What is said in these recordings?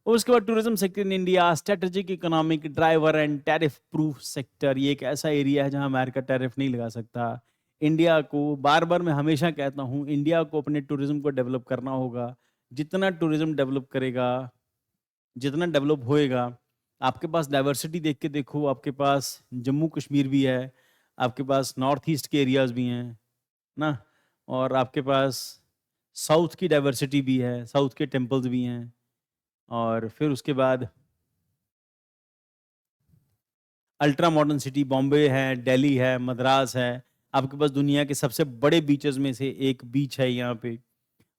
और उसके बाद tourism sector in India strategic economic driver and tariff proof sector. ये एक ऐसा एरिया है जहां अमेरिका टैरिफ नहीं लगा सकता। इंडिया को बार बार मैं हमेशा कहता हूं, इंडिया को अपने टूरिज्म को डेवलप करना होगा। जितना टूरिज्म डेवलप करेगा, जितना डेवलप होएगा, आपके पास डाइवर्सिटी देख के देखो, आपके पास जम्मू कश्मीर भी है, आपके पास नॉर्थ ईस्ट के एरियाज भी हैं ना, और आपके पास साउथ की डाइवर्सिटी भी है, साउथ के टेम्पल्स भी हैं, और फिर उसके बाद अल्ट्रा मॉडर्न सिटी बॉम्बे है, दिल्ली है, मद्रास है। आपके पास दुनिया के सबसे बड़े बीचेस में से एक बीच है यहाँ पे।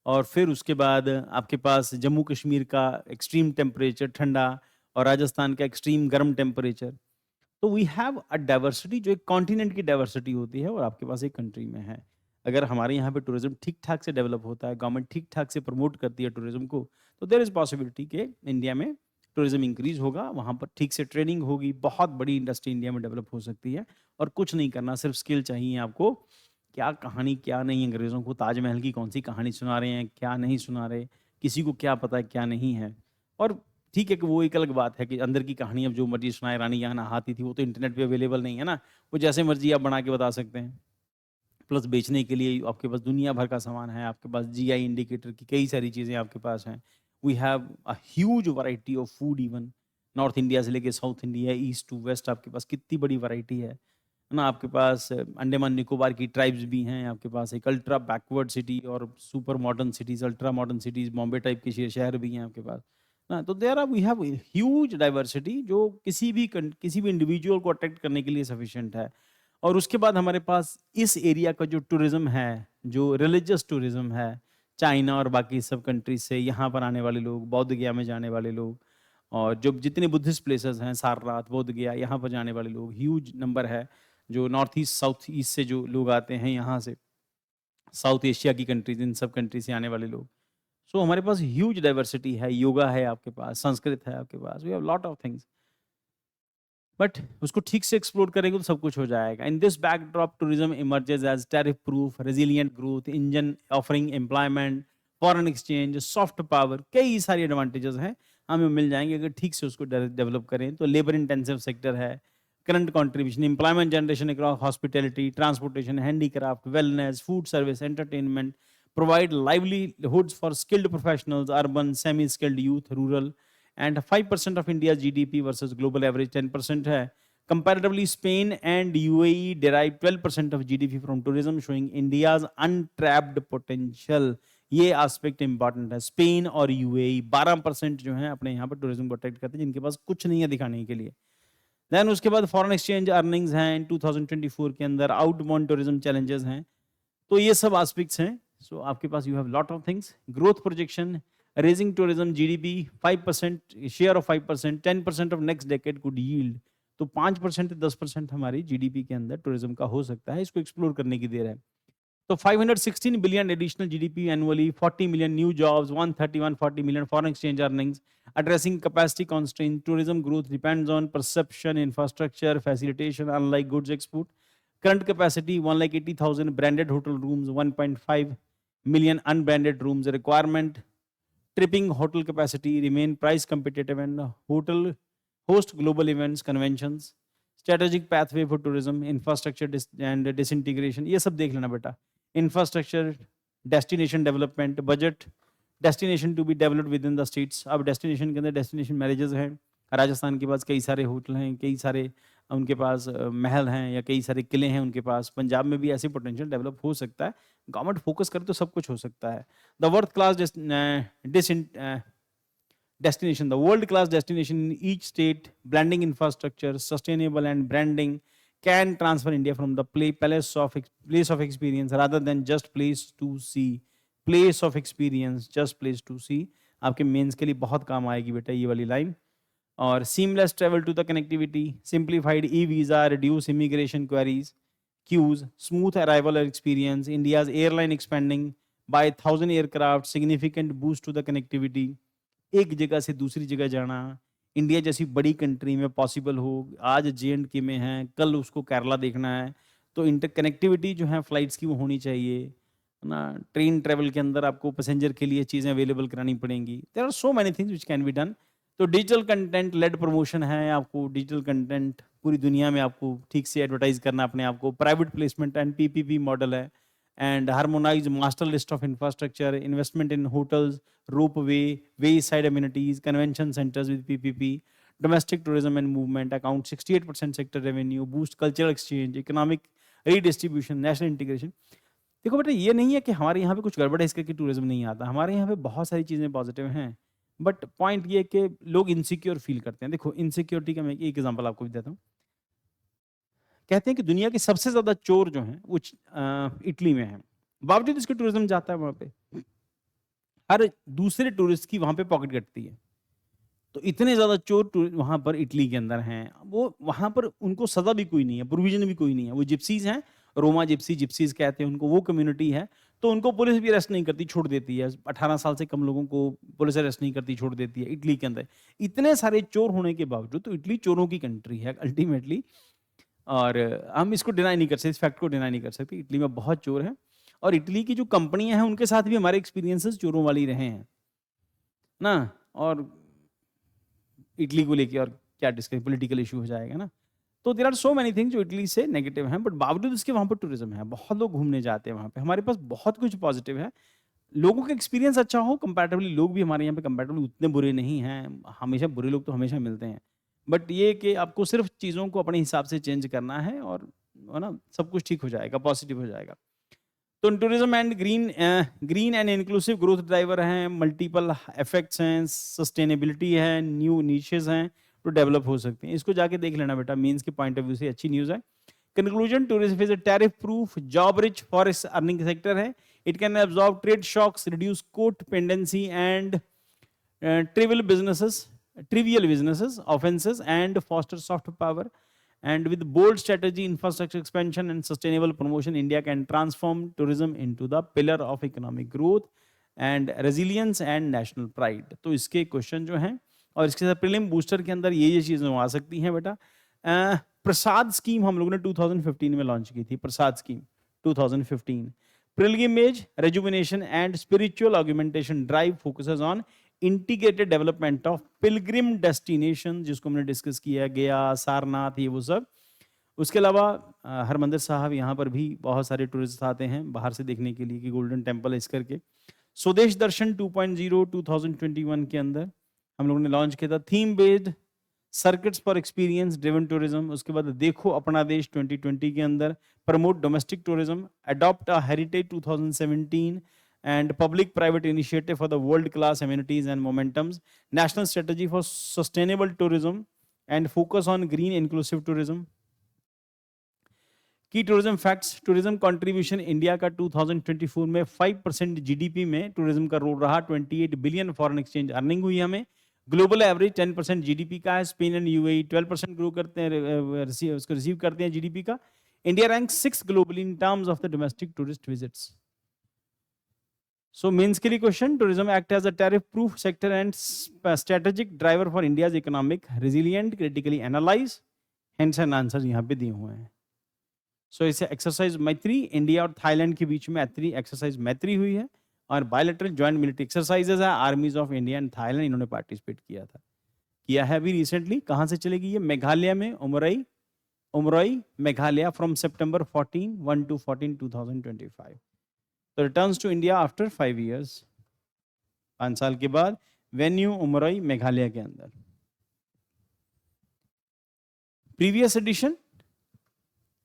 और फिर उसके बाद आपके पास जम्मू कश्मीर का एक्सट्रीम टेम्परेचर ठंडा, और राजस्थान का एक्सट्रीम गर्म टेम्परेचर। तो वी हैव अ डाइवर्सिटी जो एक कॉन्टिनेंट की डाइवर्सिटी होती है, और आपके पास एक कंट्री में है। अगर हमारे यहाँ पे टूरिज्म ठीक ठाक से डेवलप होता है, गवर्नमेंट ठीक ठाक से प्रमोट करती है टूरिज्म को, तो देयर इज पॉसिबिलिटी कि इंडिया में टूरिज्म इंक्रीज होगा, वहाँ पर ठीक से ट्रेनिंग होगी, बहुत बड़ी इंडस्ट्री इंडिया में डेवलप हो सकती है। और कुछ नहीं करना, सिर्फ स्किल चाहिए आपको। क्या कहानी क्या नहीं, अंग्रेज़ों को ताजमहल की कौन सी कहानी सुना रहे हैं, क्या नहीं सुना रहे, किसी को क्या पता है क्या नहीं है। और ठीक है कि वो एक अलग बात है कि अंदर की कहानी अब जो मर्जी सुनाए, रानी यहाँ नहाती थी, वो तो इंटरनेट पे अवेलेबल नहीं है ना, वो जैसे मर्जी आप बना के बता सकते हैं। प्लस बेचने के लिए आपके पास दुनिया भर का सामान है, आपके पास जीआई इंडिकेटर की कई सारी चीज़ें आपके पास हैं। We have a huge variety of food, even north India से लेके south India, east to west, आपके पास कितनी बड़ी वैरायटी है ना। आपके पास अंडमान निकोबार की ट्राइब्स भी हैं, आपके पास एक अल्ट्रा बैकवर्ड सिटी और super modern cities, ultra modern cities, Bombay type के शहर भी हैं आपके पास ना। तो there are we have huge diversity जो किसी भी इंडिविजुअल को अट्रैक्ट करने के लिए सफिशिएंट है। और उसके बाद हमारे पास इस एरिया का जो टूरिज्म है, जो रिलीजियस टूरिज्म है, चाइना और बाकी सब कंट्रीज से यहाँ पर आने वाले लोग, बौद्ध गया में जाने वाले लोग, और जो जितने बुद्धिस्ट प्लेसेस हैं, सारनाथ, बोध गया, यहाँ पर जाने वाले लोग ह्यूज नंबर है। जो नॉर्थ ईस्ट, साउथ ईस्ट से जो लोग आते हैं यहाँ से, साउथ एशिया की कंट्रीज, इन सब कंट्री से आने वाले लोग। सो हमारे पास ह्यूज डाइवर्सिटी है, योगा है आपके पास, संस्कृत है आपके पास, we have lot of things. But उसको ठीक से एक्सप्लोर करेंगे तो सब कुछ हो जाएगा। In this backdrop tourism emerges as tariff proof resilient growth engine, offering employment, foreign exchange, soft power, कई सारे एडवांटेजेस हैं, हमें मिल जाएंगे अगर ठीक से उसको डेवलप करें। तो लेबर इंटेंसिव सेक्टर है, current contribution, employment generation across hospitality, transportation, handicraft, wellness, food service, entertainment, provide livelihoods for skilled professionals, urban, semi-skilled youth, rural, and 5% of India's GDP versus global average 10% है. Comparatively, Spain and UAE derive 12% of GDP from tourism, showing India's untapped potential. ये aspect important है। Spain और UAE 12% जो है अपने यहाँ पर tourism को अट्रैक्ट करते हैं, जिनके पास कुछ नहीं है दिखाने के लिए। देन उसके बाद फॉरेन एक्सचेंज अर्निंग्स हैं इन 2024 के अंदर, आउटबाउंड टूरिज्म चैलेंजेस हैं। तो ये सब एस्पेक्ट्स हैं। सो आपके पास you have lot of things. Growth projection, raising tourism GDP 5%, share of 5%, 10% of next decade could yield. तो 5% 10% हमारी जीडीपी के अंदर टूरिज्म का हो सकता है, इसको एक्सप्लोर करने की देर है। तो 516 billion additional GDP annually, 40 million new jobs, 140 million foreign exchange earnings, addressing capacity constraint. Tourism growth depends on perception, infrastructure, facilitation, unlike goods export. Current capacity 1,80,000 branded hotel rooms, 1.5 million unbranded rooms. Requirement, tripping hotel capacity, remain price competitive, and hotel host global events, conventions. Strategic pathway for tourism, infrastructure and disintegration. ये सब देख लेना बेटा। Infrastructure, destination development, budget, destination to be developed within the states. अब destination के अंदर destination marriages हैं। राजस्थान के पास कई सारे होटल हैं, कई सारे उनके पास महल हैं, या कई सारे किले हैं उनके पास। पंजाब में भी ऐसे पोटेंशियल डेवलप हो सकता है, गवर्नमेंट फोकस करे तो सब कुछ हो सकता है। The world class destination, the world class destination in each state, blending infrastructure, sustainable and branding can transfer India from the place of experience rather than just place to see. Place of experience, just place to see. आपके mains के लिए बहुत काम आएगी बेटा ये वाली line. और seamless travel to the connectivity, simplified e-visa, reduce immigration queries, queues, smooth arrival experience, India's airline expanding by 1,000 aircraft, significant boost to the connectivity. एक जगह से दूसरी जगह जाना इंडिया जैसी बड़ी कंट्री में पॉसिबल हो। आज JNK में है, कल उसको केरला देखना है, तो इंटरकनेक्टिविटी जो है फ्लाइट्स की वो होनी चाहिए ना। ट्रेन ट्रेवल के अंदर आपको पैसेंजर के लिए चीज़ें अवेलेबल करानी पड़ेंगी। There are so many things which can be done. तो डिजिटल कंटेंट लेड प्रमोशन है, आपको डिजिटल कंटेंट पूरी दुनिया में आपको ठीक से एडवर्टाइज करना अपने आप को, private placement and PPP model है, and harmonise master list of infrastructure, investment in hotels, ropeway, way side amenities, convention centres with PPP, domestic tourism and movement account 68% sector revenue, boost cultural exchange, economic redistribution, national integration. देखो बेटा, ये नहीं है कि हमारे यहाँ पे कुछ गड़बड़ है इसका कि टूरिज्म नहीं आता, हमारे यहाँ पे बहुत सारी चीज़ें पॉजिटिव हैं, बट पॉइंट ये है कि लोग इनसिक्योर फील करते हैं। देखो, इनसिक्योरिटी का मैं एक एग्जांपल आपको भी देता हूँ। कहते हैं कि दुनिया के सबसे ज्यादा चोर जो हैं वो इटली में हैं, बावजूद इसके टूरिज्म जाता है वहां पे, हर दूसरे टूरिस्ट की वहां पे पॉकेट कटती है। तो इतने ज्यादा चोर वहां पर इटली के अंदर हैं, वो वहां पर उनको सजा भी कोई नहीं है, प्रोविजन भी कोई नहीं है। वो जिप्सीज हैं, रोमा जिप्सी, जिप्सीज कहते हैं उनको, वो कम्युनिटी है। तो उनको पुलिस भी अरेस्ट नहीं करती, छोड़ देती है। 18 साल से कम लोगों को पुलिस अरेस्ट नहीं करती, छोड़ देती है इटली के अंदर। इतने सारे चोर होने के बावजूद, तो इटली चोरों की कंट्री है अल्टीमेटली, और हम इसको डिनाई नहीं कर सकते, इस फैक्ट को डिनाई नहीं कर सकते। इटली में बहुत चोर हैं, और इटली की जो कंपनियां हैं उनके साथ भी हमारे एक्सपीरियंसेस चोरों वाली रहे हैं ना। और इटली को लेके और क्या डिस्कस, पॉलिटिकल इशू हो जाएगा ना। तो there are so many things जो इटली से नेगेटिव हैं, बट बावजूद इसके वहाँ पर टूरिज्म है, बहुत लोग घूमने जाते हैं वहाँ पे। हमारे पास बहुत कुछ पॉजिटिव है, लोगों का एक्सपीरियंस अच्छा हो, कंपैरेटिवली लोग भी हमारे यहाँ पे कंपैरेटिवली उतने बुरे नहीं हैं। हमेशा बुरे लोग तो हमेशा मिलते हैं, बट ये कि आपको सिर्फ चीज़ों को अपने हिसाब से चेंज करना है, और है ना, सब कुछ ठीक हो जाएगा, पॉजिटिव हो जाएगा। तो tourism and green and inclusive growth driver हैं, मल्टीपल इफेक्ट्स हैं, सस्टेनेबिलिटी है, न्यू नीशेस हैं तो डेवलप हो सकते हैं। इसको जाके देख लेना बेटा, मीन्स के पॉइंट ऑफ व्यू से अच्छी न्यूज़ है। Conclusion, tourism is a tariff proof job rich forex earning sector है। It can absorb trade shocks, reduce court pendency and trivial businesses offenses, and foster soft power. And with bold strategy, infrastructure expansion and sustainable promotion, India can transform tourism into the pillar of economic growth and resilience and national pride. तो इसके question जो हैं, और इसके साथ prelim booster के अंदर ये चीज़ें आ सकती हैं बेटा। प्रसाद स्कीम हम लोगों ने 2015 में लॉन्च की थी, Prasad scheme 2015। Pilgrimage, rejuvenation and spiritual augmentation drive focuses on integrated development of pilgrim destination, जिसको हमने डिस्कस किया है, गया, सारनाथ, ये वो सब। उसके अलावा हरमंदिर साहब, यहाँ पर भी बहुत सारे टूरिस्ट आते हैं बाहर से देखने के लिए कि गोल्डन टेम्पल है, इस करके। स्वदेश दर्शन 2.0 2021 के अंदर हम लोगों ने लॉन्च किया था, theme based circuits for experience driven tourism. उसके बाद देखो अपना देश 2020 के अंदर, promote domestic tourism, adopt a heritage 2017, and public-private initiative for the world-class amenities and momentums, national strategy for sustainable tourism, and focus on green inclusive tourism. Key tourism facts, tourism contribution India का 2024 में 5% GDP में tourism का role रहा, 28 billion foreign exchange earning हुई हमें। Global average 10% GDP का है, Spain and UAE 12% grow करते हैं, उसको रिसीव करते हैं जीडीपी का। India rank 6 globally in terms of the domestic tourist visits. So means के लिए question, tourism act as a tariff proof sector and strategic driver for India's economic resilient, critically analyze, hence and answers यहाँ पे दिए हुए हैं। So इसे exercise मैत्री, India और थाईलैंड के बीच में एक्सरसाइज मैत्री हुई है, और बायलैटरल जॉइंट मिलिट्री एक्सरसाइजेज है, आर्मीज ऑफ इंडिया एंड थाईलैंड इन्होंने पार्टिसिपेट किया है अभी रिसेंटली। कहाँ से चलेगी ये? मेघालय में, Umroi Meghalaya, from September 1 to 14 2025। तो returns to India after 5 years, 5 साल के बाद, वेन्यू उमरोई मेघालय के अंदर। Previous edition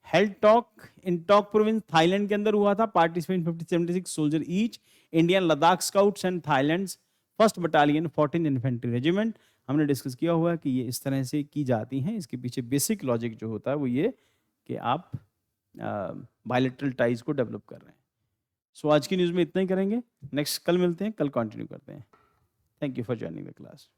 held Tak in Tak province Thailand के अंदर हुआ था, participant 76 soldier each, Indian Ladakh scouts and Thailand 1st battalion 14th infantry regiment. हमने डिस्कस किया हुआ है कि ये इस तरह से की जाती हैं, इसके पीछे बेसिक लॉजिक जो होता है वो ये कि आप बायलैटरल टाइज को डेवलप कर रहे हैं। सो आज की न्यूज़ में इतना ही करेंगे, नेक्स्ट कल मिलते हैं, कल कंटिन्यू करते हैं। Thank you for joining the class.